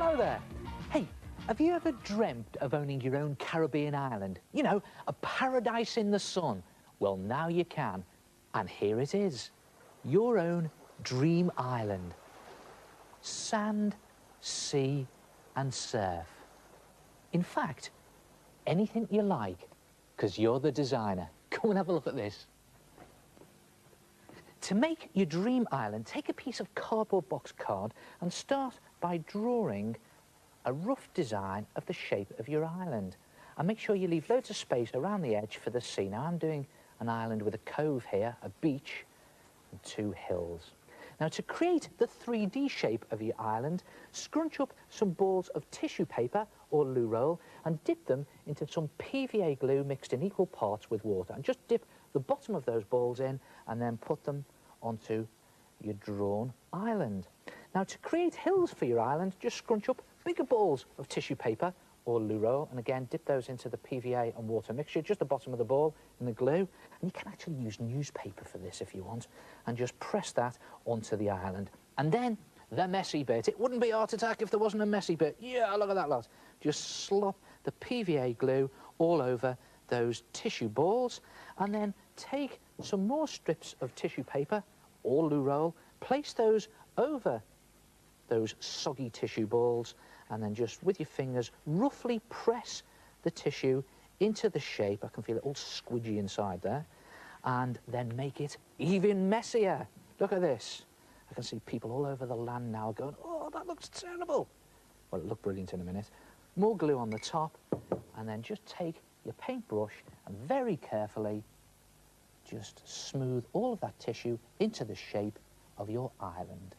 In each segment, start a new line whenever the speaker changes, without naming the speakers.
Hello there. Hey, have you ever dreamt of owning your own Caribbean island? You know, a paradise in the sun. Well, now you can. And here it is. Your own dream island. Sand, sea and surf. In fact, anything you like, because you're the designer. Come and have a look at this. To make your dream island, take a piece of cardboard box card and start by drawing a rough design of the shape of your island. And make sure you leave loads of space around the edge for the sea. Now I'm doing an island with a cove here, a beach and 2 hills. Now to create the 3D shape of your island, scrunch up some balls of tissue paper or loo roll and dip them into some PVA glue mixed in equal parts with water. And just dip the bottom of those balls in and then put them onto your drawn island. Now to create hills for your island, just scrunch up bigger balls of tissue paper or loo roll and again dip those into the PVA and water mixture, just the bottom of the ball in the glue. And you can actually use newspaper for this if you want, and just press that onto the island. And then the messy bit. It wouldn't be Art Attack if there wasn't a messy bit. Yeah, look at that lot. Just slop the PVA glue all over those tissue balls and then take some more strips of tissue paper or loo roll, place those over those soggy tissue balls and then just with your fingers roughly press the tissue into the shape. I can feel it all squidgy inside there. And then make it even messier. Look at this. I can see people all over the land now going, oh, that looks terrible. Well, it'll look brilliant in a minute. More glue on the top and then just take your paintbrush and very carefully just smooth all of that tissue into the shape of your island.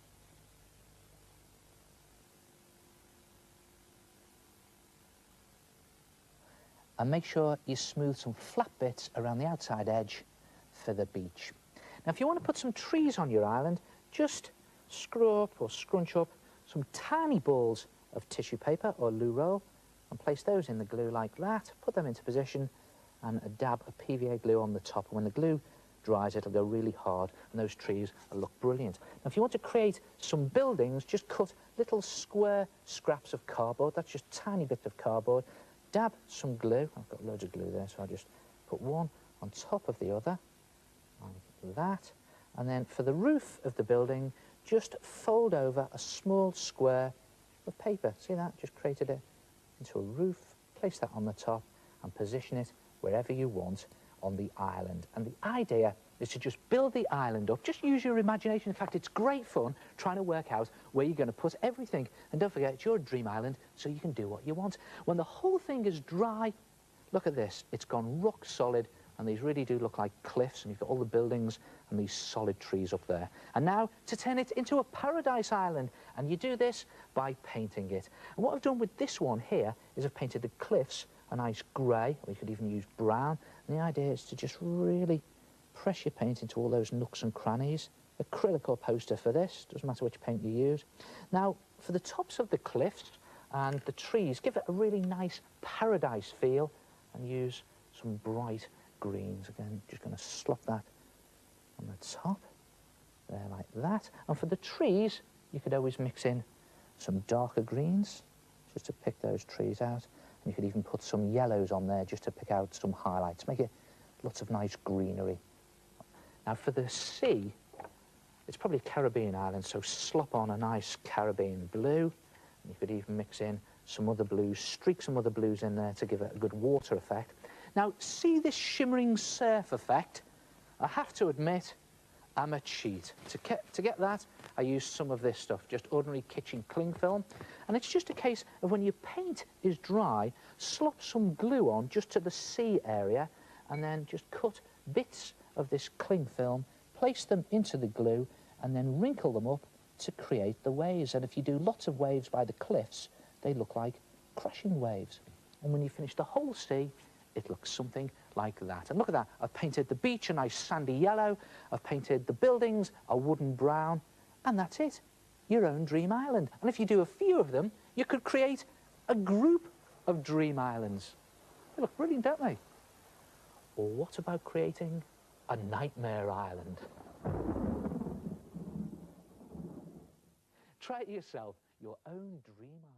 And make sure you smooth some flat bits around the outside edge for the beach. Now if you want to put some trees on your island, just screw up or scrunch up some tiny balls of tissue paper or loo roll and place those in the glue like that, put them into position and a dab of PVA glue on the top. And when the glue dries, it'll go really hard and those trees will look brilliant. Now if you want to create some buildings, just cut little square scraps of cardboard, that's just tiny bits of cardboard, dab some glue. I've got loads of glue there, so I'll just put one on top of the other, like that. And then for the roof of the building, just fold over a small square of paper. See that? Just created it into a roof. Place that on the top and position it wherever you want on the island. And the idea is to just build the island up. Just use your imagination. In fact, it's great fun trying to work out where you're going to put everything. And don't forget, it's your dream island, so you can do what you want. When the whole thing is dry, look at this. It's gone rock solid, and these really do look like cliffs, and you've got all the buildings and these solid trees up there. And now to turn it into a paradise island, and you do this by painting it. And what I've done with this one here is I've painted the cliffs a nice grey, or you could even use brown. And the idea is to just really press your paint into all those nooks and crannies. Acrylic or poster for this, doesn't matter which paint you use. Now, for the tops of the cliffs and the trees, give it a really nice paradise feel and use some bright greens. Again, just going to slop that on the top, there like that. And for the trees, you could always mix in some darker greens, just to pick those trees out. And you could even put some yellows on there just to pick out some highlights, make it lots of nice greenery. Now for the sea, it's probably a Caribbean island, so slop on a nice Caribbean blue. And you could even mix in some other blues, streak some other blues in there to give it a good water effect. Now, see this shimmering surf effect? I have to admit, I'm a cheat. To get that, I used some of this stuff, just ordinary kitchen cling film. And it's just a case of when your paint is dry, slop some glue on just to the sea area, and then just cut bits of this cling film, place them into the glue, and then wrinkle them up to create the waves. And if you do lots of waves by the cliffs, they look like crashing waves. And when you finish the whole sea, it looks something like that. And look at that. I've painted the beach a nice sandy yellow. I've painted the buildings a wooden brown. And that's it. Your own dream island. And if you do a few of them, you could create a group of dream islands. They look brilliant, don't they? Or what about creating a nightmare island? Try it yourself. Your own dream island.